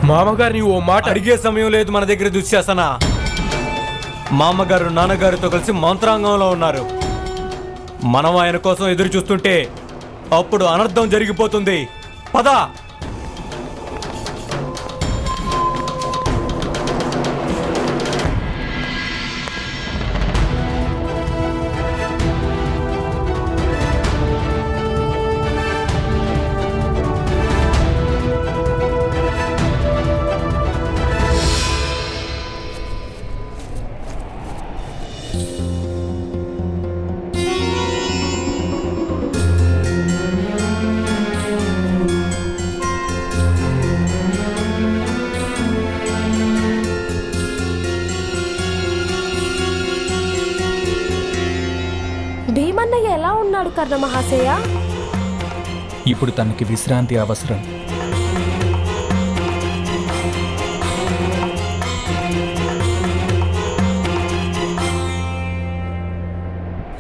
మామగారిని ఓ మాట అడిగే సమయం లేదు మన దగ్గర దుశ్శాసన. మామగారు నాన్నగారితో కలిసి మంత్రాంగంలో ఉన్నారు. మనం ఆయన కోసం ఎదురు చూస్తుంటే అప్పుడు అనర్థం జరిగిపోతుంది. పద. భీమన్నయ్య ఎలా ఉన్నాడు కర్ణ మహాశయ? ఇప్పుడు తనకి విశ్రాంతి అవసరం.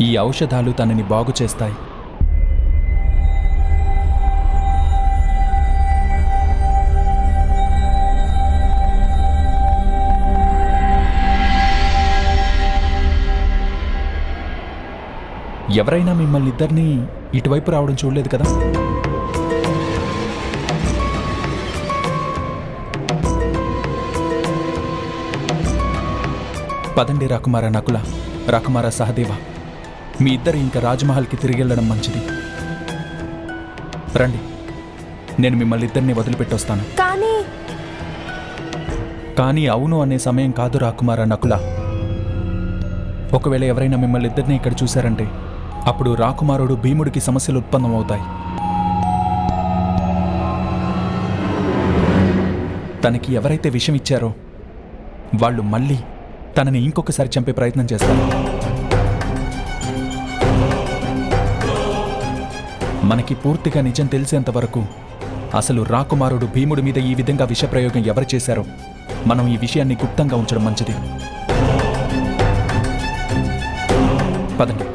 ఈ ఔషధాలు తనని బాగు చేస్తాయి. ఎవరైనా మిమ్మల్ని ఇద్దరిని ఇటువైపు రావడం చూడలేదు కదా? పదండి రాకుమార నకుల, రాకుమార సహదేవ, మీ ఇద్దరు ఇంకా రాజ్మహల్కి తిరిగి వెళ్ళడం మంచిది. రండి, నేను మిమ్మల్ని ఇద్దరిని వదిలిపెట్టొస్తాను. కానీ అవును అనే సమయం కాదు రాకుమార నకుల. ఒకవేళ ఎవరైనా మిమ్మల్ని ఇద్దరిని ఇక్కడ చూశారంటే అప్పుడు రాకుమారుడు భీముడికి సమస్యలు ఉత్పన్నమవుతాయి. తనకి ఎవరైతే విషం ఇచ్చారో వాళ్ళు మళ్ళీ తనని ఇంకొకసారి చంపే ప్రయత్నం చేస్తారు. మనకి పూర్తిగా నిజం తెలిసేంత వరకు అసలు రాకుమారుడు భీముడి మీద ఈ విధంగా విషప్రయోగం ఎవరు చేశారో మనం ఈ విషయాన్ని గుప్తంగా ఉంచడం మంచిది. పదండి.